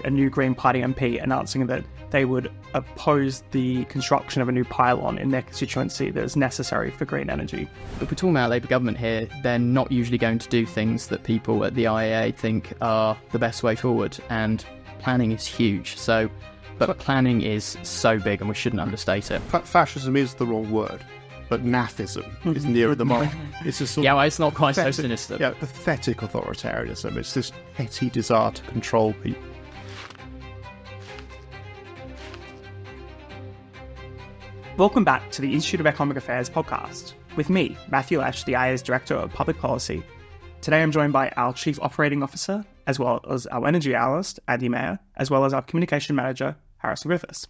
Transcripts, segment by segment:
a new Green Party MP announcing that they would oppose the construction of a new pylon in their constituency that is necessary for green energy. If we're talking about a Labour government here, they're not usually going to do things that people at the IEA think are the best way forward, and planning is huge. But planning is so big, and we shouldn't understate it. Fascism is the wrong word, but Nathism is nearer the mark. It's a sort well, it's not quite so sinister. Yeah, pathetic authoritarianism. It's this petty desire to control people. Welcome back to the Institute of Economic Affairs podcast, with me, Matthew Lesh, the IEA's Director of Public Policy. Today I'm joined by our Chief Operating Officer, as well as our Energy Analyst, Andy Mayer, as well as our Communication Manager, Harrison Griffiths.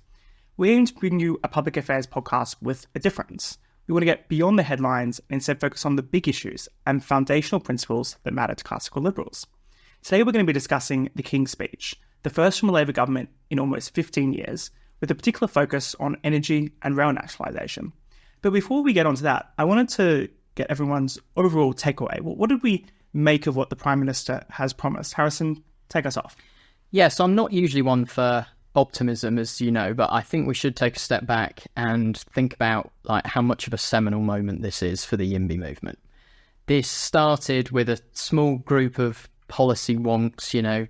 We aim to bring you a public affairs podcast with a difference. We want to get beyond the headlines and instead focus on the big issues and foundational principles that matter to classical liberals. Today we're going to be discussing the King's Speech, the first from a Labour government in almost 15 years, with a particular focus on energy and rail nationalisation. But before we get onto that, I wanted to get everyone's overall takeaway. What did we make of what the Prime Minister has promised? Harrison, take us off. Yes, I'm not usually one for optimism, as you know, but I think we should take a step back and think about how much of a seminal moment this is for the YIMBY movement. This started with a small group of policy wonks,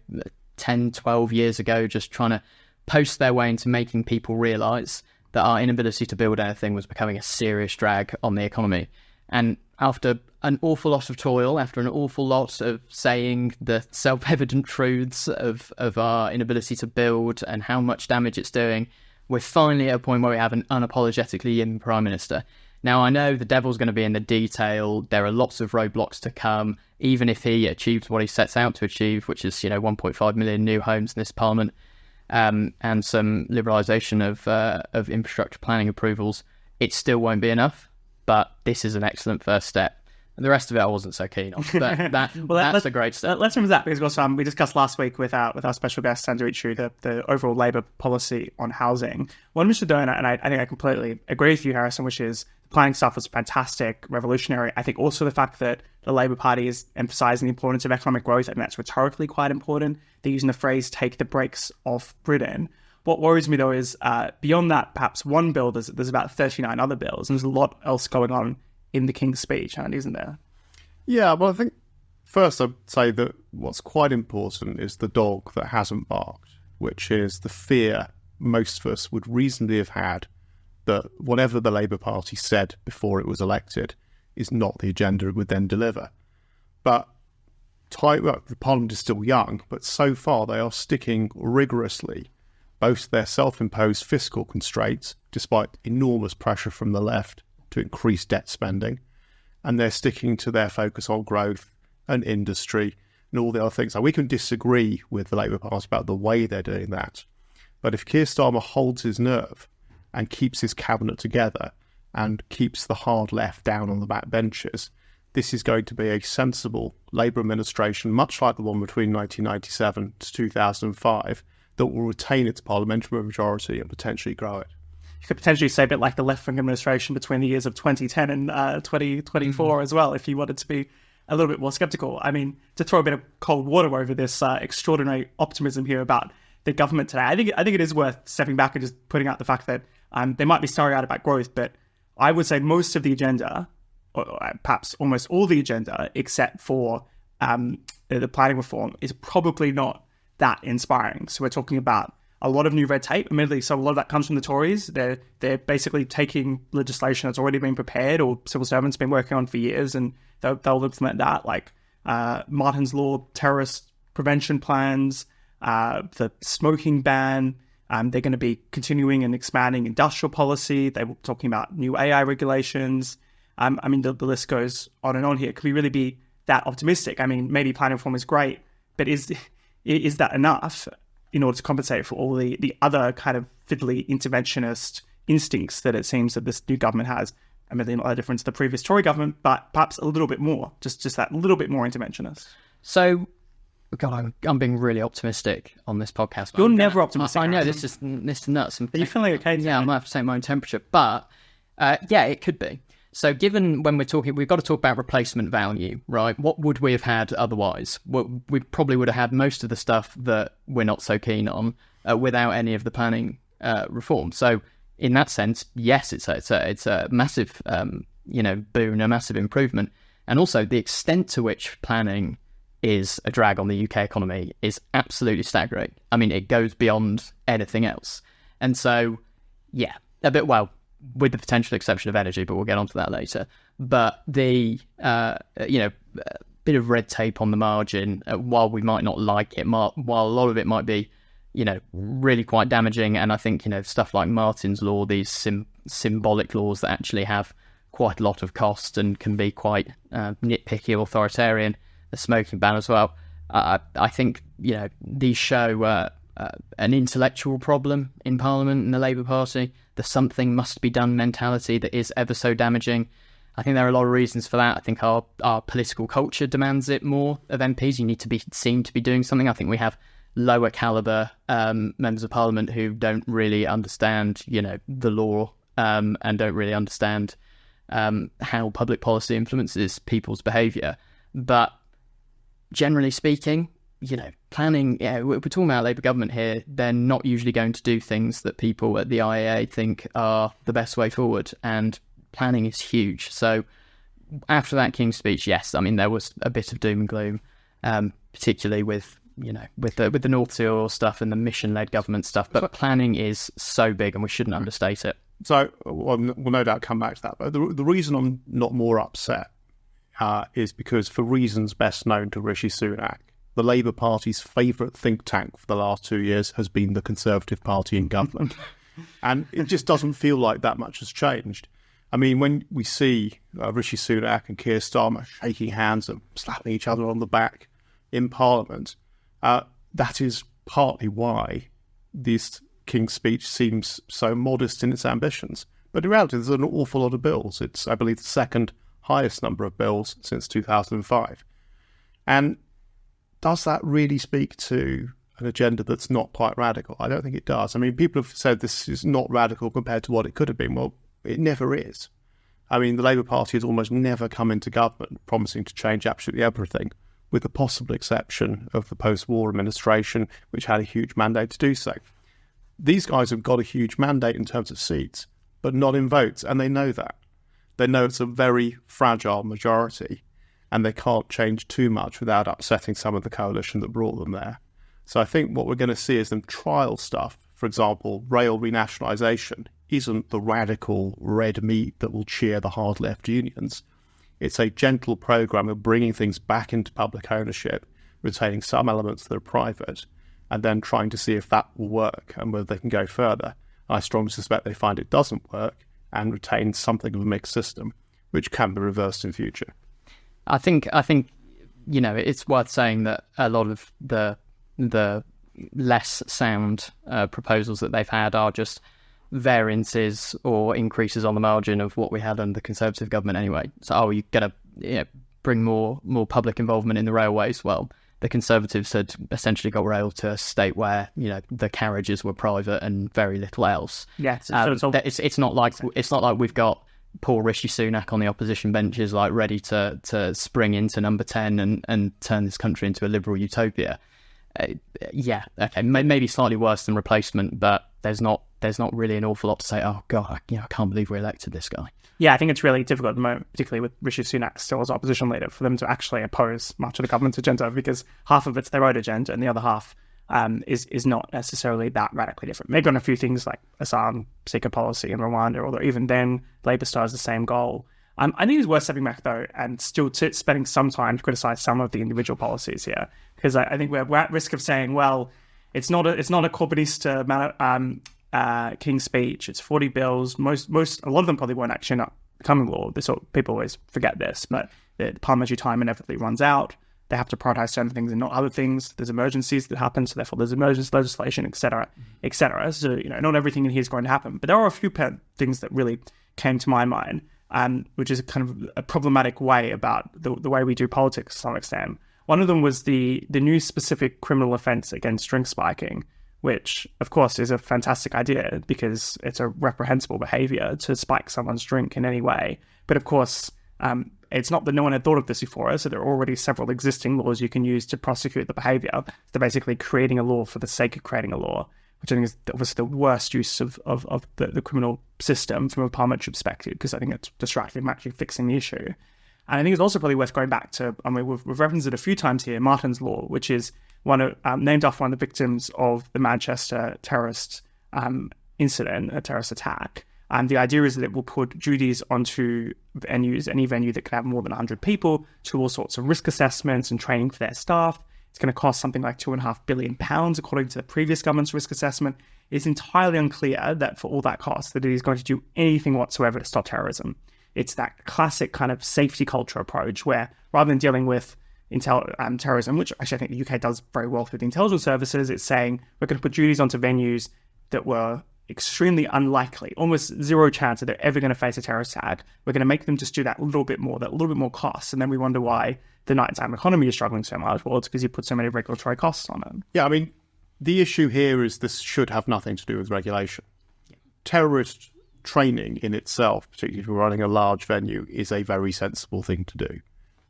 10, 12 years ago, just trying to post their way into making people realise that our inability to build anything was becoming a serious drag on the economy. And after an awful lot of toil, after an awful lot of saying the self-evident truths of our inability to build and how much damage it's doing, we're finally at a point where we have an unapologetically YIMBY Prime Minister. Now, I know the devil's going to be in the detail. There are lots of roadblocks to come, even if he achieves what he sets out to achieve, which is 1.5 million new homes in this Parliament, and some liberalisation of infrastructure planning approvals. It still won't be enough, but this is an excellent first step. And the rest of it I wasn't so keen on. But that's a great step. Let's remember that, because we discussed last week with our special guest, Andrew Ichu, the overall Labour policy on housing. One we should do, and I think I completely agree with you, Harrison, which is the planning stuff was fantastic, revolutionary. I think also the fact that the Labour Party is emphasising the importance of economic growth, and that's rhetorically quite important. They're using the phrase, take the brakes off Britain. What worries me, though, is beyond that, perhaps one bill, there's about 39 other bills, and there's a lot else going on in the King's Speech, and isn't there? Yeah, well, I think first I'd say that what's quite important is the dog that hasn't barked, which is the fear most of us would reasonably have had that whatever the Labour Party said before it was elected is not the agenda it would then deliver. But the Parliament is still young, but so far they are sticking rigorously both to their self-imposed fiscal constraints, despite enormous pressure from the left to increase debt spending, and they're sticking to their focus on growth and industry and all the other things. Now, we can disagree with the Labour Party about the way they're doing that, but if Keir Starmer holds his nerve and keeps his cabinet together and keeps the hard left down on the back benches, this is going to be a sensible Labour administration, much like the one between 1997 to 2005, that will retain its parliamentary majority and potentially grow it. You could potentially say a bit like the left-wing administration between the years of 2010 and 2024 as well, if you wanted to be a little bit more sceptical. I mean, to throw a bit of cold water over this extraordinary optimism here about the government today, I think it is worth stepping back and just putting out the fact that they might be starry-eyed about growth, but I would say most of the agenda, or perhaps almost all the agenda, except for the planning reform, is probably not that inspiring. So we're talking about a lot of new red tape, admittedly, so a lot of that comes from the Tories. They're basically taking legislation that's already been prepared or civil servants been working on for years, and they'll implement that, like Martin's Law, terrorist prevention plans, the smoking ban. They're going to be continuing and expanding industrial policy. They were talking about new AI regulations. I mean, the list goes on and on here. Could we really be that optimistic? I mean, maybe planning reform is great, but is that enough in order to compensate for all the other kind of fiddly interventionist instincts that it seems that this new government has? I mean, they're not that different to the previous Tory government, but perhaps a little bit more, just that little bit more interventionist. So, God, I'm being really optimistic on this podcast. You're never optimistic. I know, this is nuts. Are you feeling okay? Yeah, I might have to take my own temperature, but yeah, it could be. So given when we're talking, we've got to talk about replacement value, right? What would we have had otherwise? We probably would have had most of the stuff that we're not so keen on without any of the planning reform. So in that sense, yes, it's a massive boon, a massive improvement. And also the extent to which planning is a drag on the UK economy is absolutely staggering. I mean, it goes beyond anything else. And so, yeah, with the potential exception of energy, but we'll get onto that later. But the, bit of red tape on the margin, while we might not like it, while a lot of it might be, really quite damaging. And I think, stuff like Martin's Law, these symbolic laws that actually have quite a lot of cost and can be quite nitpicky, authoritarian, the smoking ban as well. I think, these show an intellectual problem in Parliament and the Labour Party. The something must be done mentality that is ever so damaging. I think there are a lot of reasons for that. I think our political culture demands it more of MPs. You need to be seen to be doing something. I think we have lower calibre members of Parliament who don't really understand, the law and don't really understand how public policy influences people's behaviour. But generally speaking, planning, we're talking about Labour government here, they're not usually going to do things that people at the IEA think are the best way forward, and planning is huge. So after that King's speech, yes, I mean, there was a bit of doom and gloom, particularly with the North Sea oil stuff and the mission-led government stuff, but planning is so big and we shouldn't understate it. So we'll no doubt come back to that, but the reason I'm not more upset is because, for reasons best known to Rishi Sunak, the Labour Party's favourite think tank for the last 2 years has been the Conservative Party in government. And it just doesn't feel like that much has changed. I mean, when we see Rishi Sunak and Keir Starmer shaking hands and slapping each other on the back in Parliament, that is partly why this King's speech seems so modest in its ambitions. But in reality, there's an awful lot of bills. It's, I believe, the second highest number of bills since 2005. And does that really speak to an agenda that's not quite radical? I don't think it does. I mean, people have said this is not radical compared to what it could have been. Well, it never is. I mean, the Labour Party has almost never come into government promising to change absolutely everything, with the possible exception of the post-war administration, which had a huge mandate to do so. These guys have got a huge mandate in terms of seats, but not in votes, and they know that. They know it's a very fragile majority, and they can't change too much without upsetting some of the coalition that brought them there. So I think what we're going to see is them trial stuff. For example, rail renationalisation isn't the radical red meat that will cheer the hard left unions. It's a gentle programme of bringing things back into public ownership, retaining some elements that are private, and then trying to see if that will work and whether they can go further. I strongly suspect they find it doesn't work and retain something of a mixed system, which can be reversed in future. I think it's worth saying that a lot of the less sound proposals that they've had are just variances or increases on the margin of what we had under the Conservative government anyway. So, you're going to bring more public involvement in the railways. Well, the Conservatives had essentially got rail to a state where the carriages were private and very little else. Yeah, it's not like we've got poor Rishi Sunak on the opposition benches, like ready to spring into number 10 and turn this country into a liberal utopia. Maybe slightly worse than replacement, but there's not really an awful lot to say. Oh God, I can't believe we elected this guy. Yeah, I think it's really difficult at the moment, particularly with Rishi Sunak still as opposition leader, for them to actually oppose much of the government's agenda, because half of it's their own agenda and the other half is not necessarily that radically different. Maybe on a few things like asylum seeker policy in Rwanda, although even then Labour still has the same goal. I think it's worth stepping back though and still spending some time to criticise some of the individual policies here, because I think we're at risk of saying, well, it's not a Corbynista King's speech. It's 40 bills. A lot of them probably won't actually end up becoming law. People always forget this, but the parliamentary time inevitably runs out. They have to prioritise certain things and not other things. There's emergencies that happen, so therefore there's emergency legislation, etc., etc. So not everything in here is going to happen, but there are a few things that really came to my mind, which is kind of a problematic way about the way we do politics to some extent. One of them was the new specific criminal offence against drink spiking, which, of course, is a fantastic idea because it's a reprehensible behavior to spike someone's drink in any way. But, of course, it's not that no one had thought of this before, so there are already several existing laws you can use to prosecute the behavior. They're basically creating a law for the sake of creating a law, which I think is obviously the worst use of the criminal system from a parliamentary perspective, because I think it's distracting from actually fixing the issue. And I think it's also probably worth going back to, we've referenced it a few times here, Martin's Law, which is named after one of the victims of the Manchester terrorist incident, a terrorist attack. And the idea is that it will put duties onto venues, any venue that can have more than 100 people, to all sorts of risk assessments and training for their staff. It's going to cost something like £2.5 billion, according to the previous government's risk assessment. It's entirely unclear that for all that cost, that it is going to do anything whatsoever to stop terrorism. It's that classic kind of safety culture approach where, rather than dealing with terrorism, which actually I think the UK does very well through the intelligence services, it's saying we're going to put duties onto venues that were extremely unlikely, almost zero chance that they're ever going to face a terrorist attack. We're going to make them just do that little bit more cost. And then we wonder why the nighttime economy is struggling so much. Well, it's because you put so many regulatory costs on it. Yeah, I mean, the issue here is this should have nothing to do with regulation. Yeah. Terrorist training in itself, particularly if you're running a large venue, is a very sensible thing to do,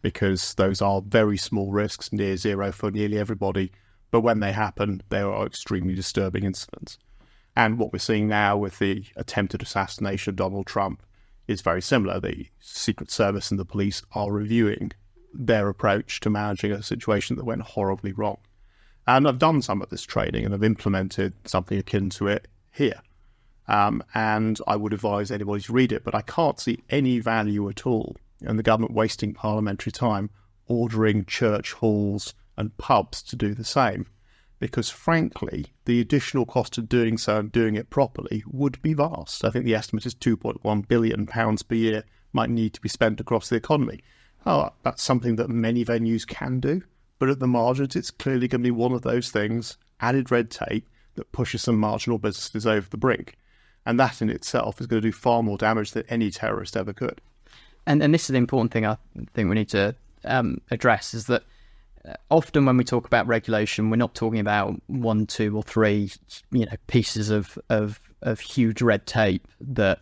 because those are very small risks, near zero for nearly everybody. But when they happen, they are extremely disturbing incidents. And what we're seeing now with the attempted assassination of Donald Trump is very similar. The Secret Service and the police are reviewing their approach to managing a situation that went horribly wrong. And I've done some of this training and I've implemented something akin to it here. And I would advise anybody to read it, but I can't see any value at all in the government wasting parliamentary time ordering church halls and pubs to do the same. Because frankly, the additional cost of doing so and doing it properly would be vast. I think the estimate is £2.1 billion per year might need to be spent across the economy. Oh, that's something that many venues can do, but at the margins, it's clearly going to be one of those things, added red tape, that pushes some marginal businesses over the brink. And that in itself is going to do far more damage than any terrorist ever could. And this is the important thing I think we need to address, is that often when we talk about regulation, we're not talking about 1, 2 or 3, pieces of huge red tape that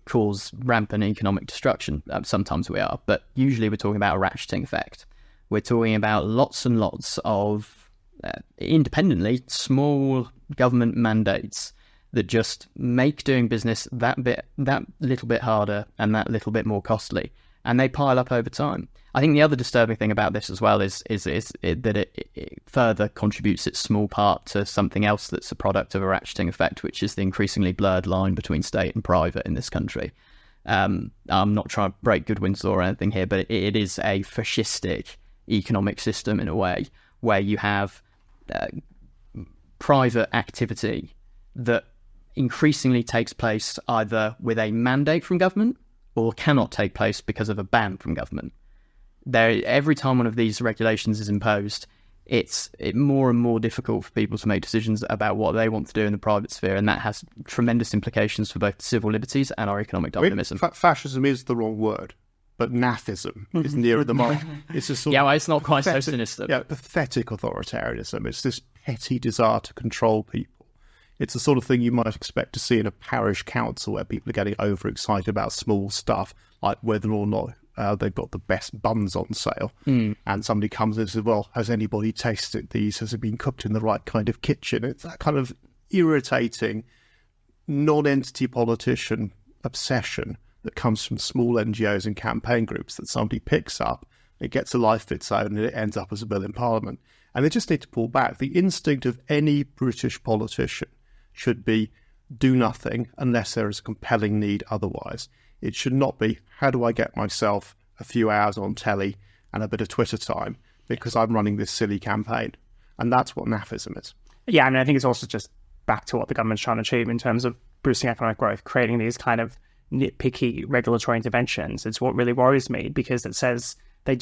cause rampant economic destruction. Sometimes we are, but usually we're talking about a ratcheting effect. We're talking about lots and lots of independently small government mandates that just make doing business that little bit harder and that little bit more costly, and they pile up over time. I think the other disturbing thing about this as well is that it further contributes its small part to something else that's a product of a ratcheting effect, which is the increasingly blurred line between state and private in this country. I'm not trying to break Goodwin's law or anything here, but it is a fascistic economic system in a way, where you have private activity that increasingly takes place either with a mandate from government or cannot take place because of a ban from government. Every time one of these regulations is imposed, it's more and more difficult for people to make decisions about what they want to do in the private sphere, and that has tremendous implications for both civil liberties and our economic dynamism. Fascism is the wrong word, but Nathism is nearer the mark. It's a sort of it's not quite so sinister. Yeah, pathetic authoritarianism. It's this petty desire to control people. It's the sort of thing you might expect to see in a parish council where people are getting overexcited about small stuff, like whether or not they've got the best buns on sale. And somebody comes in and says, well, has anybody tasted these? Has it been cooked in the right kind of kitchen? It's that kind of irritating non-entity politician obsession that comes from small NGOs and campaign groups that somebody picks up, it gets a life of its own, and it ends up as a bill in Parliament. And they just need to pull back. The instinct of any British politician should be do nothing unless there is a compelling need otherwise. It should not be, how do I get myself a few hours on telly and a bit of Twitter time because I'm running this silly campaign. And that's what Nathism is. Yeah, I mean, I think it's also just back to what the government's trying to achieve in terms of boosting economic growth, creating these kind of nitpicky regulatory interventions. It's what really worries me, because it says they're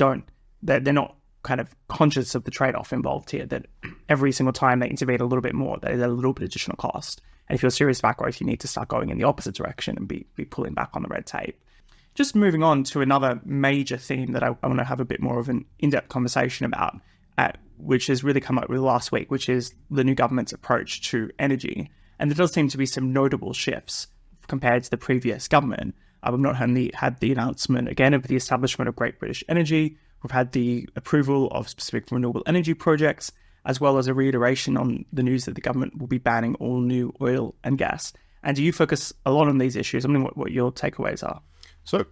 not kind of conscious of the trade-off involved here, that every single time they intervene a little bit more, there's a little bit of additional cost. And if you're serious about growth, you need to start going in the opposite direction and be pulling back on the red tape. Just moving on to another major theme that I want to have a bit more of an in-depth conversation about. which has really come up with last week, which is the new government's approach to energy. And there does seem to be some notable shifts compared to the previous government. We've not only had the announcement, again, of the establishment of Great British Energy, we've had the approval of specific renewable energy projects, as well as a reiteration on the news that the government will be banning all new oil and gas. And do you focus a lot on these issues? I mean, what your takeaways are? So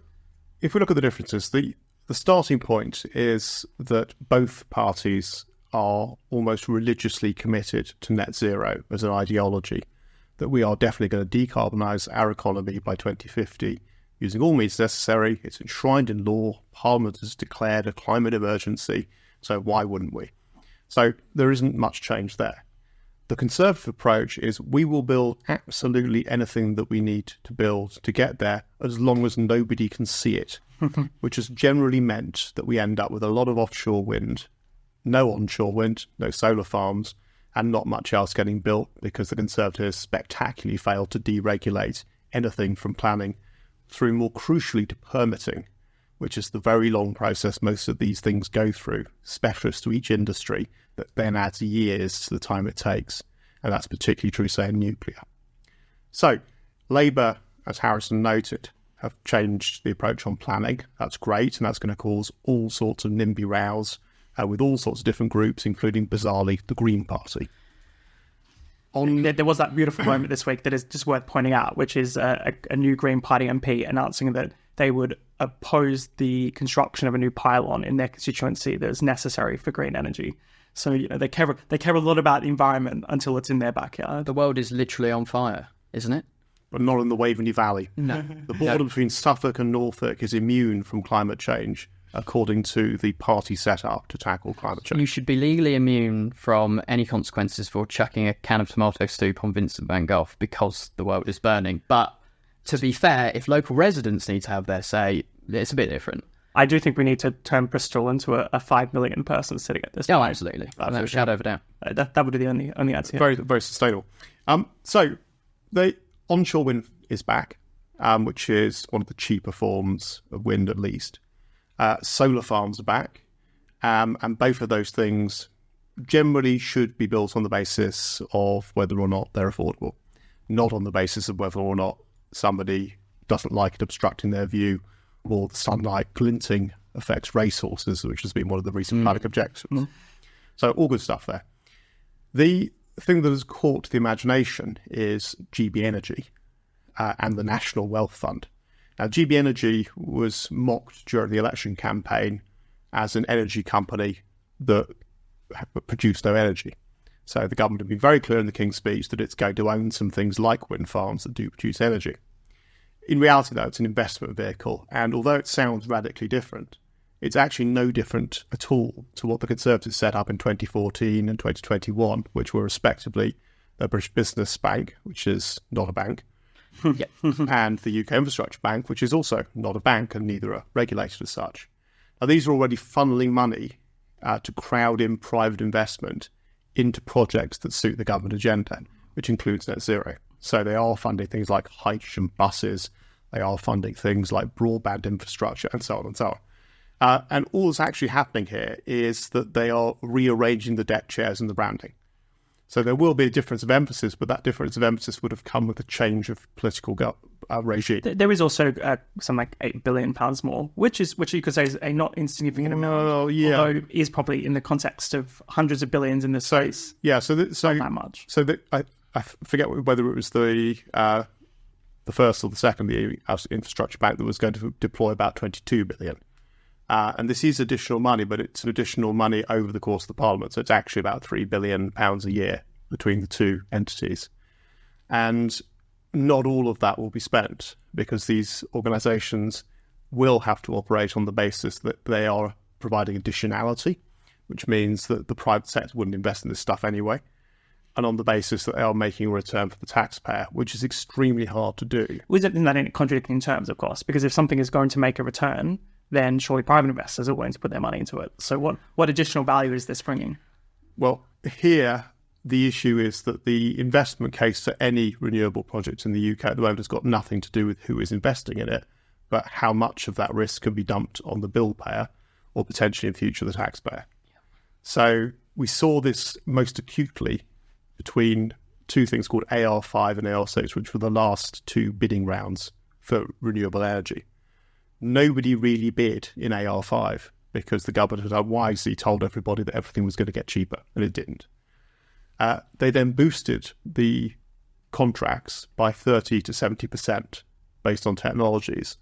if we look at the differences, the starting point is that both parties are almost religiously committed to net zero as an ideology, that we are definitely going to decarbonise our economy by 2050 using all means necessary. It's enshrined in law. Parliament has declared a climate emergency, so why wouldn't we? So there isn't much change there. The Conservative approach is we will build absolutely anything that we need to build to get there as long as nobody can see it, which has generally meant that we end up with a lot of offshore wind, no onshore wind, no solar farms, and not much else getting built because the Conservatives spectacularly failed to deregulate anything from planning through, more crucially, to permitting, which is the very long process most of these things go through, specialist to each industry, that then adds years to the time it takes. And that's particularly true, say, in nuclear. So Labour, as Harrison noted, have changed the approach on planning. That's great, and that's going to cause all sorts of NIMBY rows with all sorts of different groups, including, bizarrely, the Green Party. There was that beautiful moment this week that is just worth pointing out, which is a new Green Party MP announcing that they would oppose the construction of a new pylon in their constituency that is necessary for green energy. So, you know, they care a lot about the environment until it's in their backyard. The world is literally on fire, isn't it? But not in the Waveney Valley. No. The border between Suffolk and Norfolk is immune from climate change, according to the party set up to tackle climate change. You should be legally immune from any consequences for chucking a can of tomato soup on Vincent van Gogh because the world is burning. But to be fair, if local residents need to have their say, it's a bit different. I do think we need to turn Bristol into a 5 million person sitting at this point. Oh, absolutely. Without a shadow of a doubt. That would be the only answer here. Very, very sustainable. So the onshore wind is back, which is one of the cheaper forms of wind, at least. Solar farms are back, and both of those things generally should be built on the basis of whether or not they're affordable, not on the basis of whether or not somebody doesn't like it obstructing their view, or the sunlight glinting affects racehorses, which has been one of the recent planning objections. So all good stuff there. The thing that has caught the imagination is GB Energy and the National Wealth Fund. Now, GB Energy was mocked during the election campaign as an energy company that produced no energy. So the government had been very clear in the King's Speech that it's going to own some things like wind farms that do produce energy. In reality, though, it's an investment vehicle, and although it sounds radically different, it's actually no different at all to what the Conservatives set up in 2014 and 2021, which were respectively the British Business Bank, which is not a bank, and the UK Infrastructure Bank, which is also not a bank and neither are regulated as such. Now, these are already funneling money to crowd in private investment into projects that suit the government agenda, which includes net zero. So they are funding things like hydrogen buses, they are funding things like broadband infrastructure, and so on and so on. And all that's actually happening here is that they are rearranging the deck chairs and the branding. So there will be a difference of emphasis, but that difference of emphasis would have come with a change of political regime. There is also some like £8 billion more, which you could say is a not insignificant amount. Although is probably in the context of hundreds of billions in this space. Yeah, so not that much. So I forget whether it was the first or the second, the Infrastructure Bank, that was going to deploy about 22 billion. And this is additional money, but it's an additional money over the course of the Parliament. So it's actually about £3 billion a year between the two entities. And not all of that will be spent because these organisations will have to operate on the basis that they are providing additionality, which means that the private sector wouldn't invest in this stuff anyway, and on the basis that they are making a return for the taxpayer, which is extremely hard to do. Isn't that in contradicting terms, of course? Because if something is going to make a return, then surely private investors are willing to put their money into it. So what additional value is this bringing? Well, here the issue is that the investment case for any renewable project in the UK at the moment has got nothing to do with who is investing in it, but how much of that risk can be dumped on the bill payer or potentially in future the taxpayer. So we saw this most acutely between two things called AR5 and AR6, which were the last two bidding rounds for renewable energy. Nobody really bid in AR5 because the government had unwisely told everybody that everything was going to get cheaper, and it didn't. They then boosted the contracts by 30 to 70% based on technologies.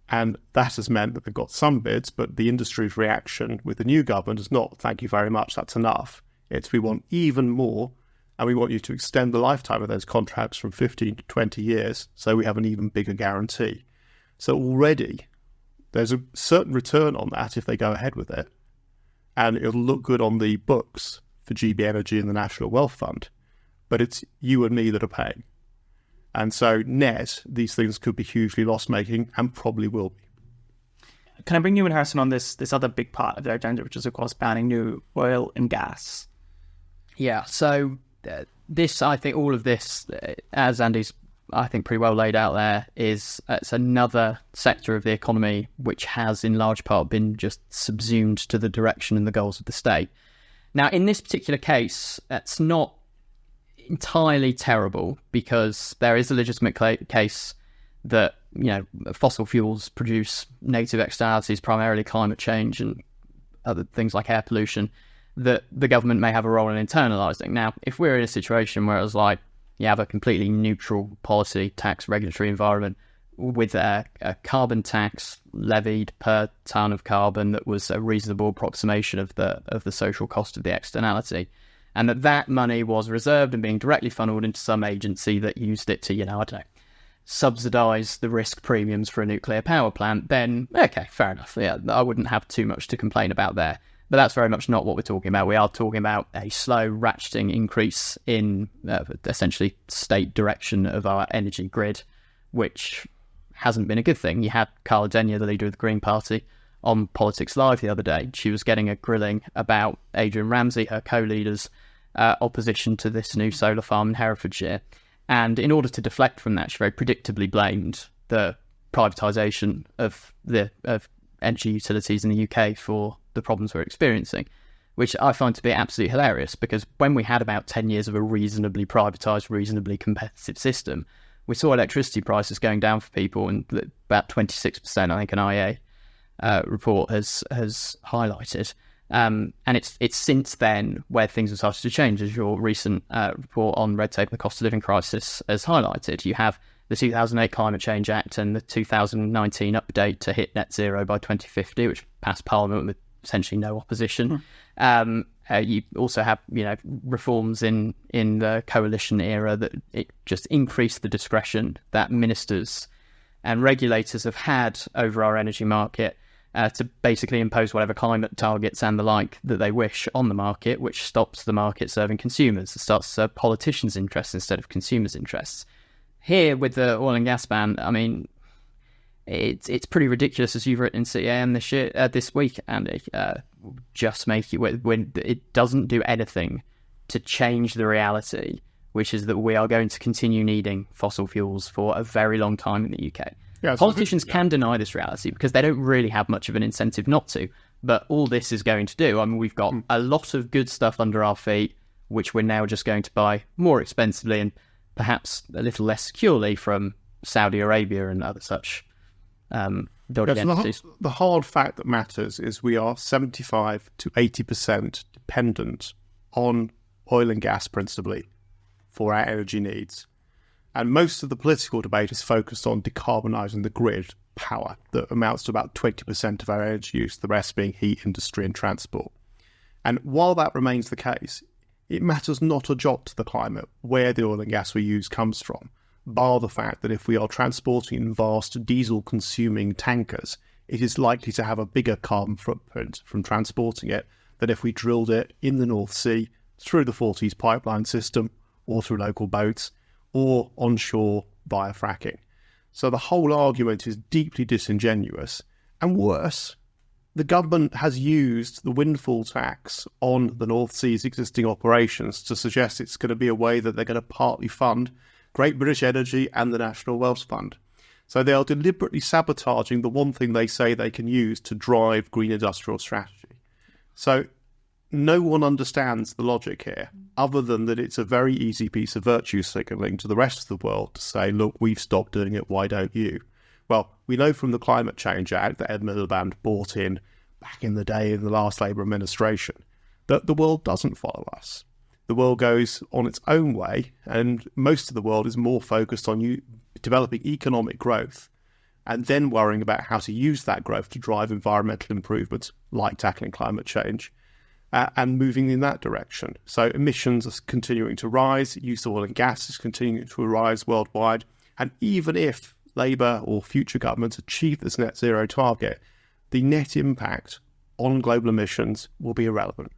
And that has meant that they've got some bids, but the industry's reaction with the new government is not, thank you very much, that's enough. It's, we want even more, and we want you to extend the lifetime of those contracts from 15 to 20 years, so we have an even bigger guarantee. So already, there's a certain return on that if they go ahead with it, and it'll look good on the books for GB Energy and the National Wealth Fund, but it's you and me that are paying. And so net, these things could be hugely loss-making and probably will be. Can I bring you in, Harrison, on this other big part of their agenda, which is, of course, banning new oil and gas? Yeah, so this, I think, all of this, as Andy's, I think, pretty well laid out there, it's another sector of the economy which has, in large part, been just subsumed to the direction and the goals of the state. Now, in this particular case, that's not entirely terrible because there is a legitimate case that, you know, fossil fuels produce negative externalities, primarily climate change and other things like air pollution, that the government may have a role in internalising. Now, if we're in a situation where it's like you have a completely neutral policy, tax, regulatory environment with a carbon tax levied per tonne of carbon that was a reasonable approximation of the social cost of the externality, and that money was reserved and being directly funneled into some agency that used it to, you know, I don't know, subsidise the risk premiums for a nuclear power plant, then, okay, fair enough. Yeah, I wouldn't have too much to complain about there. But that's very much not what we're talking about. We are talking about a slow ratcheting increase in essentially state direction of our energy grid, which hasn't been a good thing. You had Carla Denyer, the leader of the Green Party, on Politics Live the other day. She was getting a grilling about Adrian Ramsey, her co-leader's opposition to this new solar farm in Herefordshire. And in order to deflect from that, she very predictably blamed the privatisation of energy utilities in the UK for the problems we're experiencing, which I find to be absolutely hilarious, because when we had about 10 years of a reasonably privatised, reasonably competitive system, we saw electricity prices going down for people, and about 26%, I think an IEA report has highlighted. And it's since then where things have started to change, as your recent report on red tape and the cost of living crisis has highlighted. You have the 2008 Climate Change Act and the 2019 update to hit net zero by 2050, which passed Parliament with essentially no opposition. You also have, you know, reforms in the coalition era that it just increased the discretion that ministers and regulators have had over our energy market to basically impose whatever climate targets and the like that they wish on the market, which stops the market serving consumers. It starts to serve politicians' interests instead of consumers' interests. Here, with the oil and gas ban, I mean, it's pretty ridiculous, as you've written in CEAM this week, and just make it when it doesn't do anything to change the reality, which is that we are going to continue needing fossil fuels for a very long time in the UK. Yeah, politicians can deny this reality because they don't really have much of an incentive not to. But all this is going to do, I mean, we've got a lot of good stuff under our feet, which we're now just going to buy more expensively and perhaps a little less securely from Saudi Arabia and other such dodgy entities. The hard fact that matters is we are 75 to 80% dependent on oil and gas principally for our energy needs. And most of the political debate is focused on decarbonising the grid power that amounts to about 20% of our energy use, the rest being heat, industry and transport. And while that remains the case, it matters not a jot to the climate where the oil and gas we use comes from, bar the fact that if we are transporting in vast diesel-consuming tankers, it is likely to have a bigger carbon footprint from transporting it than if we drilled it in the North Sea, through the Forties pipeline system, or through local boats, or onshore via fracking. So the whole argument is deeply disingenuous. And worse, the government has used the windfall tax on the North Sea's existing operations to suggest it's going to be a way that they're going to partly fund Great British Energy and the National Wealth Fund. So they are deliberately sabotaging the one thing they say they can use to drive green industrial strategy. So no one understands the logic here, other than that it's a very easy piece of virtue signalling to the rest of the world to say, look, we've stopped doing it, why don't you? Well, we know from the Climate Change Act that Ed Miliband brought in back in the day in the last Labour administration, that the world doesn't follow us. The world goes on its own way, and most of the world is more focused on developing economic growth and then worrying about how to use that growth to drive environmental improvements like tackling climate change and moving in that direction. So emissions are continuing to rise, use of oil and gas is continuing to rise worldwide, and even if Labour or future governments achieve this net zero target, the net impact on global emissions will be irrelevant.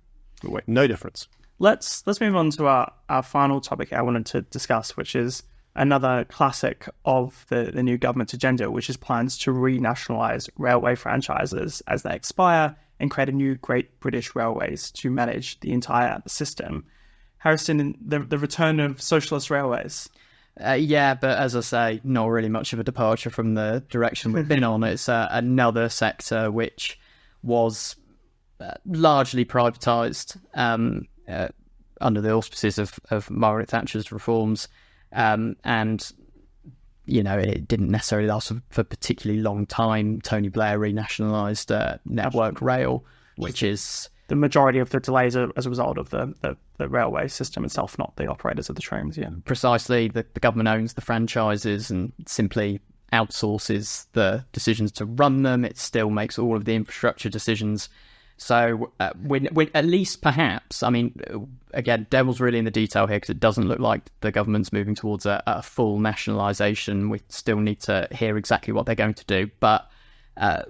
No difference. Let's move on to our final topic I wanted to discuss, which is another classic of the new government's agenda, which is plans to renationalise railway franchises as they expire and create a new Great British Railways to manage the entire system. Harrison, the return of socialist railways. Yeah, but as I say, not really much of a departure from the direction we've been on. It's another sector which was largely privatised under the auspices of Margaret Thatcher's reforms. And, you know, it didn't necessarily last for a particularly long time. Tony Blair renationalised Network Rail, which is... The majority of the delays are as a result of the railway system itself, not the operators of the trains, yeah. Precisely. The government owns the franchises and simply outsources the decisions to run them. It still makes all of the infrastructure decisions. So when at least perhaps, I mean, again, devil's really in the detail here because it doesn't look like the government's moving towards a full nationalisation. We still need to hear exactly what they're going to do. But at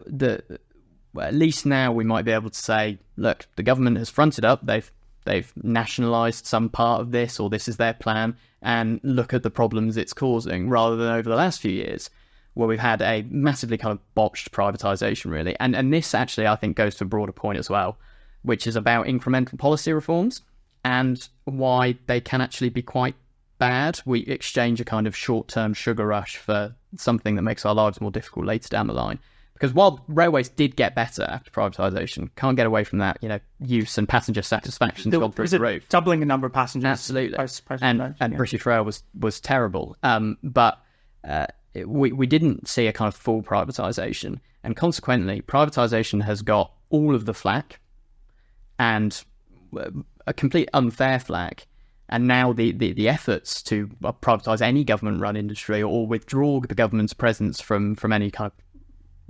least now we might be able to say, look, the government has fronted up. They've nationalised some part of this, or this is their plan, and look at the problems it's causing, rather than over the last few years where we've had a massively kind of botched privatisation, really. And this actually, I think, goes to a broader point as well, which is about incremental policy reforms and why they can actually be quite bad. We exchange a kind of short-term sugar rush for something that makes our lives more difficult later down the line. Because while railways did get better after privatisation, can't get away from that, you know, use and passenger satisfaction's gone through the roof. Doubling the number of passengers. Absolutely. And British Rail was terrible. But we didn't see a kind of full privatisation. And consequently, privatisation has got all of the flack and a complete unfair flack. And now the efforts to privatise any government-run industry or withdraw the government's presence from any kind of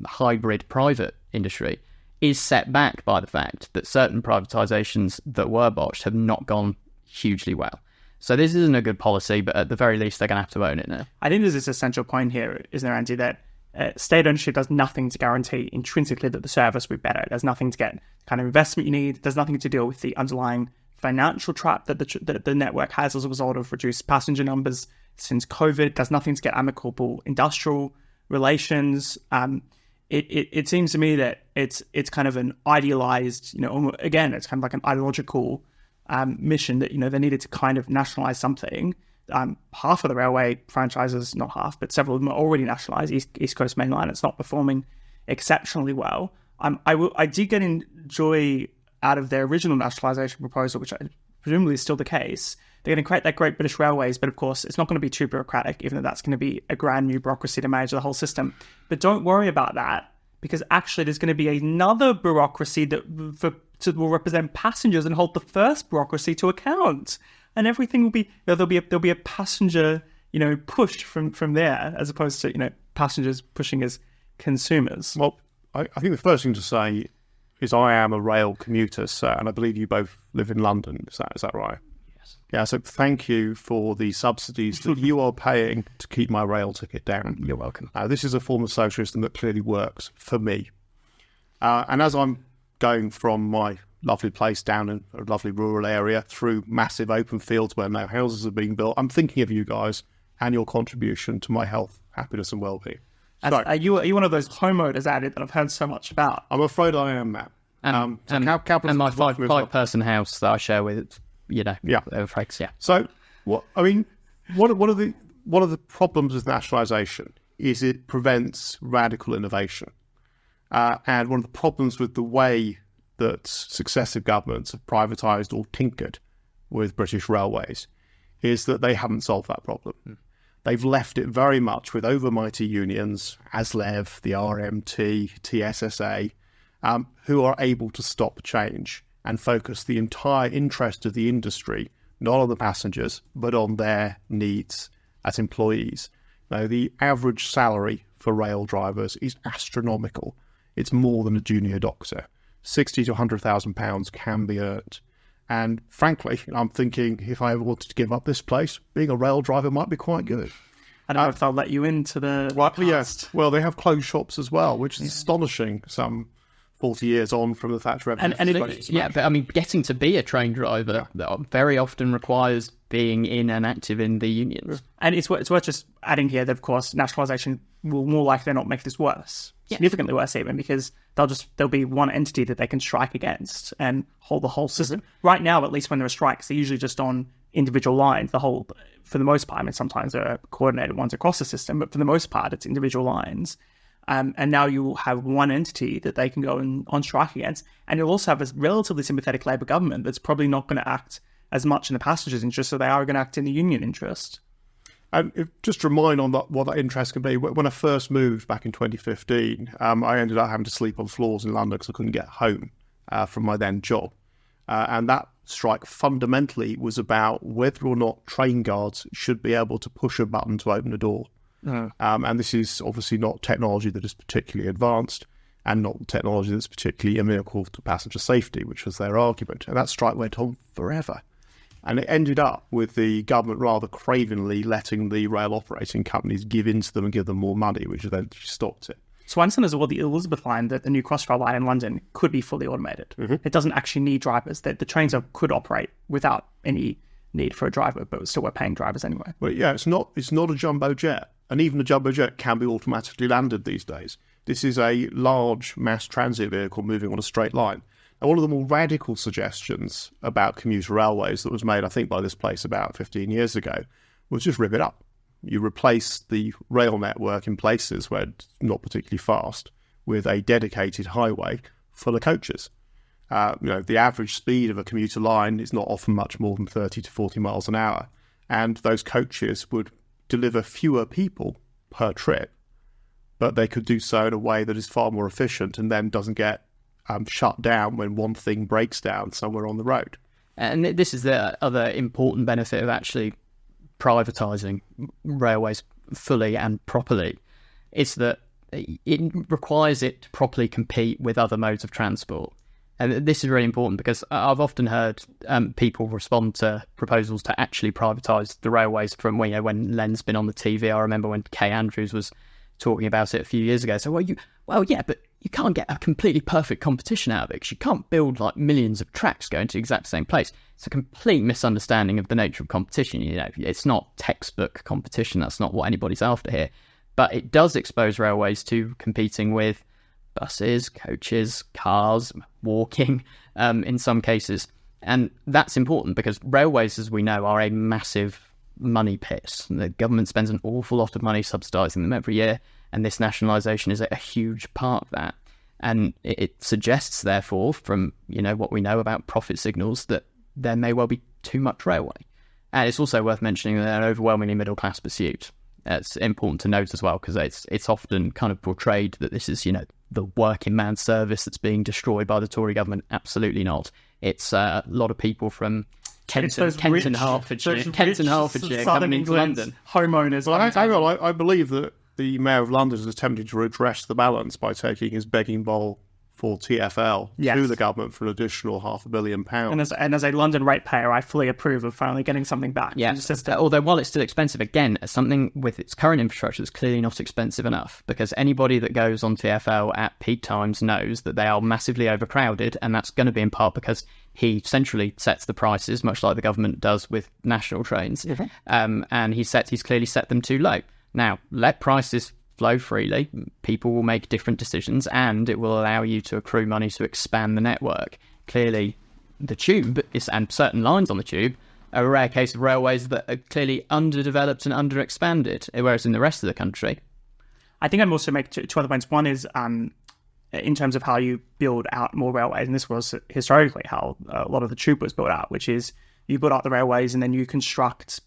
hybrid private industry is set back by the fact that certain privatisations that were botched have not gone hugely well. So this isn't a good policy, but at the very least they're going to have to own it now. I think there's this essential point here, isn't there, Andy, that state ownership does nothing to guarantee intrinsically that the service will be better. It does nothing to get the kind of investment you need. It does nothing to deal with the underlying financial trap that the network has as a result of reduced passenger numbers since COVID. It does nothing to get amicable industrial relations. It seems to me that it's kind of an idealized, you know, again, it's kind of like an ideological mission that, you know, they needed to kind of nationalize something. Half of the railway franchises, not half, but several of them are already nationalized. East Coast Main Line, it's not performing exceptionally well. I did get joy out of their original nationalisation proposal, which presumably is still the case. They're going to create that Great British Railways, but of course, it's not going to be too bureaucratic, even though that's going to be a brand new bureaucracy to manage the whole system. But don't worry about that, because actually there's going to be another bureaucracy that will represent passengers and hold the first bureaucracy to account. And everything will be, there'll be a passenger, you know, pushed from there, as opposed to, you know, passengers pushing as consumers. Well, I think the first thing to say is I am a rail commuter, sir, and I believe you both live in London. Is that right? Yes. Yeah, so thank you for the subsidies that you are paying to keep my rail ticket down. You're welcome. This is a form of socialism that clearly works for me. And as I'm going from my lovely place down in a lovely rural area through massive open fields where no houses are being built, I'm thinking of you guys and your contribution to my health, happiness and well-being. Are you one of those homeowners added that I've heard so much about? I'm afraid I am, Matt. And my five-person house that I share with, you know, folks, yeah. So, one of the problems with nationalisation is it prevents radical innovation. And one of the problems with the way that successive governments have privatised or tinkered with British Railways is that they haven't solved that problem. They've left it very much with overmighty unions, ASLEV, the RMT, TSSA, who are able to stop change and focus the entire interest of the industry, not on the passengers, but on their needs as employees. Now, the average salary for rail drivers is astronomical. It's more than a junior doctor. £60,000 to £100,000 can be earned. And frankly, I'm thinking if I ever wanted to give up this place, being a rail driver might be quite good. I don't know if they'll let you into the Yes. Well, they have closed shops as well, which is astonishing. Some 40 years on from the Thatcher era. But I mean, getting to be a train driver very often requires being in and active in the unions. And it's worth just adding here that, of course, nationalisation will more likely not make this worse, significantly worse even, because there'll be one entity that they can strike against and hold the whole system. Right now, at least when there are strikes, they're usually just on individual lines, for the most part. I mean, sometimes there are coordinated ones across the system, but for the most part, it's individual lines. And now you will have one entity that they can go on strike against. And you'll also have a relatively sympathetic Labour government that's probably not going to act as much in the passengers' interest, so they are going to act in the union interest. And just to remind on what that interest can be, when I first moved back in 2015, I ended up having to sleep on floors in London because I couldn't get home from my then job. And that strike fundamentally was about whether or not train guards should be able to push a button to open a door. And this is obviously not technology that is particularly advanced and not technology that's particularly amenable to passenger safety, which was their argument. And that strike went on forever. And it ended up with the government rather cravenly letting the rail operating companies give in to them and give them more money, which then stopped it. So I understand as well the Elizabeth line, that the new Crossrail line in London could be fully automated. It doesn't actually need drivers. The trains could operate without any need for a driver, but still we're paying drivers anyway. Well, yeah, it's not a jumbo jet. And even a jumbo jet can be automatically landed these days. This is a large mass transit vehicle moving on a straight line. And one of the more radical suggestions about commuter railways that was made, I think, by this place about 15 years ago was just rip it up. You replace the rail network in places where it's not particularly fast with a dedicated highway full of coaches. The average speed of a commuter line is not often much more than 30 to 40 miles an hour. And those coaches would deliver fewer people per trip, but they could do so in a way that is far more efficient and then doesn't get shut down when one thing breaks down somewhere on the road. And this is the other important benefit of actually privatising railways fully and properly, is that it requires it to properly compete with other modes of transport. And this is really important because I've often heard people respond to proposals to actually privatise the railways from when Len's been on the TV. I remember when Kay Andrews was talking about it a few years ago. So, but you can't get a completely perfect competition out of it because you can't build like millions of tracks going to the exact same place. It's a complete misunderstanding of the nature of competition. It's not textbook competition. That's not what anybody's after here. But it does expose railways to competing with buses, coaches, cars, walking, in some cases. And that's important because railways, as we know, are a massive money pit. The government spends an awful lot of money subsidising them every year, and this nationalisation is a huge part of that. And it suggests, therefore, from what we know about profit signals, that there may well be too much railway. And it's also worth mentioning that an overwhelmingly middle-class pursuit. It's important to note as well, because it's often kind of portrayed that this is, the working man service that's being destroyed by the Tory government. Absolutely not. It's a lot of people from Kent and Hertfordshire coming into London. Homeowners. Well, I believe that the Mayor of London is attempting to redress the balance by taking his begging bowl for TfL to the government for an additional £500 million. And as a London ratepayer, I fully approve of finally getting something back. Yes, although while it's still expensive, again, something with its current infrastructure is clearly not expensive enough, because anybody that goes on TfL at peak times knows that they are massively overcrowded, and that's going to be in part because he centrally sets the prices, much like the government does with national trains, and he's clearly set them too low. Now, let prices flow freely, people will make different decisions, and it will allow you to accrue money to expand the network. Clearly, the tube and certain lines on the tube are a rare case of railways that are clearly underdeveloped and underexpanded, whereas in the rest of the country. I think I'd also make two other points. One is in terms of how you build out more railways, and this was historically how a lot of the tube was built out, which is you build out the railways and then you construct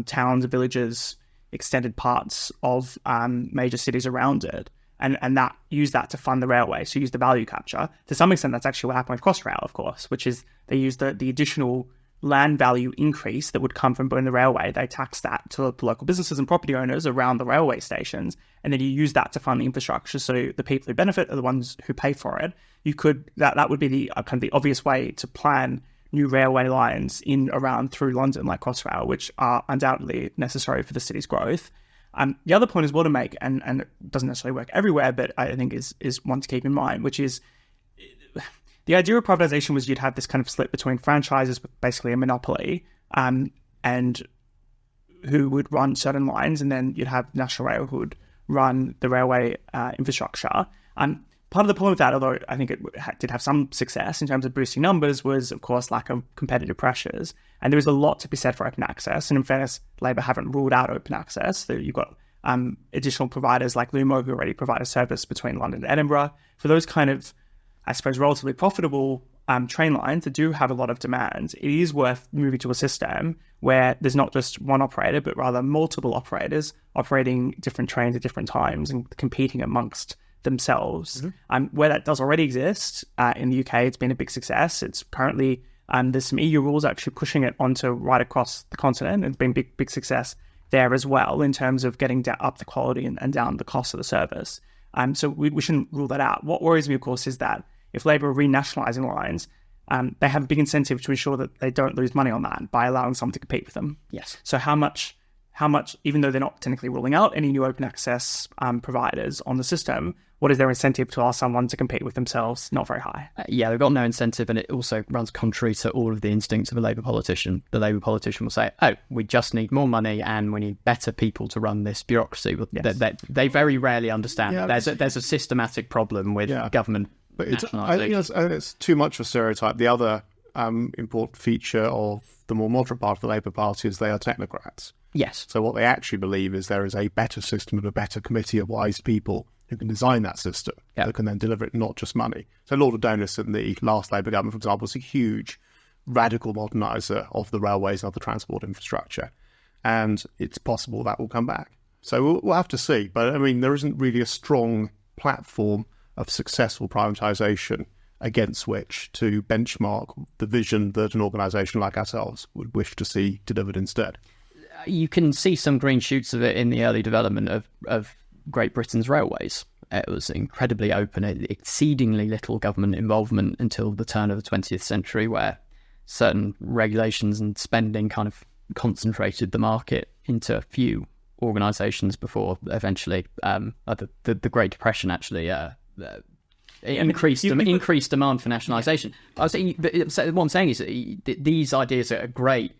towns, villages, extended parts of major cities around it, and that use that to fund the railway. So use the value capture. To some extent, that's actually what happened with Crossrail, of course, which is they use the additional land value increase that would come from building the railway. They tax that to the local businesses and property owners around the railway stations, and then you use that to fund the infrastructure. So the people who benefit are the ones who pay for it. You could that would be the kind of the obvious way to plan new railway lines in, around, through London, like Crossrail, which are undoubtedly necessary for the city's growth. The other point as well to make, and it doesn't necessarily work everywhere, but I think is one to keep in mind, which is the idea of privatization was you'd have this kind of split between franchises with basically a monopoly, and who would run certain lines, and then you'd have National Rail who would run the railway infrastructure. Part of the problem with that, although I think it did have some success in terms of boosting numbers, was, of course, lack of competitive pressures. And there is a lot to be said for open access. And in fairness, Labor haven't ruled out open access. So you've got additional providers like Lumo who already provide a service between London and Edinburgh. For those kind of, I suppose, relatively profitable train lines that do have a lot of demand, it is worth moving to a system where there's not just one operator, but rather multiple operators operating different trains at different times and competing amongst themselves. Where that does already exist in the UK, it's been a big success. It's currently there's some EU rules actually pushing it onto right across the continent. It's been big success there as well in terms of getting up the quality and down the cost of the service. So we shouldn't rule that out. What worries me, of course, is that if Labour are renationalising lines, they have a big incentive to ensure that they don't lose money on that by allowing someone to compete with them. Yes. So how much, even though they're not technically ruling out any new open access providers on the system, what is their incentive to allow someone to compete with themselves? Not very high. Yeah, they've got no incentive, and it also runs contrary to all of the instincts of a Labour politician. The Labour politician will say, oh, we just need more money and we need better people to run this bureaucracy. Yes. They very rarely understand that there's a systematic problem with government nationalisation. I think it's too much of a stereotype. The other important feature of the more moderate part of the Labour Party is they are technocrats. Yes. So what they actually believe is there is a better system and a better committee of wise people who can design that system, who can then deliver it, not just money. So Lord Adonis in the last Labour government, for example, was a huge radical moderniser of the railways and other transport infrastructure. And it's possible that will come back. So we'll have to see. But, I mean, there isn't really a strong platform of successful privatisation against which to benchmark the vision that an organisation like ourselves would wish to see delivered instead. You can see some green shoots of it in the early development of Great Britain's railways. It was incredibly open, exceedingly little government involvement until the turn of the 20th century, where certain regulations and spending kind of concentrated the market into a few organisations before eventually the Great Depression actually increased demand for nationalisation. What I'm saying is that these ideas are great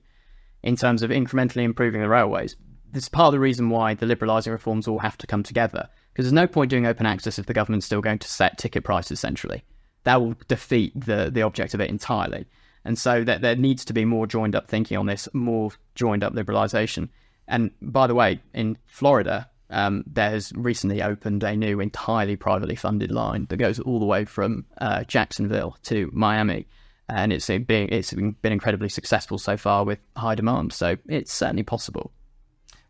in terms of incrementally improving the railways. This is part of the reason why the liberalising reforms all have to come together, because there's no point doing open access if the government's still going to set ticket prices centrally. That will defeat the object of it entirely. And so that there needs to be more joined up thinking on this, more joined up liberalisation. And by the way, in Florida, there has recently opened a new entirely privately funded line that goes all the way from Jacksonville to Miami. And it's been incredibly successful so far with high demand. So it's certainly possible.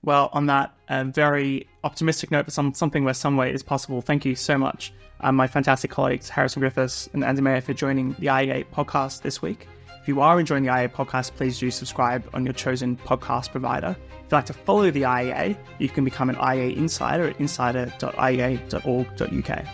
Well, on that very optimistic note for something where some way is possible, thank you so much, my fantastic colleagues Harrison Griffiths and Andy Mayer, for joining the IEA podcast this week. If you are enjoying the IEA podcast, please do subscribe on your chosen podcast provider. If you'd like to follow the IEA, you can become an IEA insider at insider.iea.org.uk.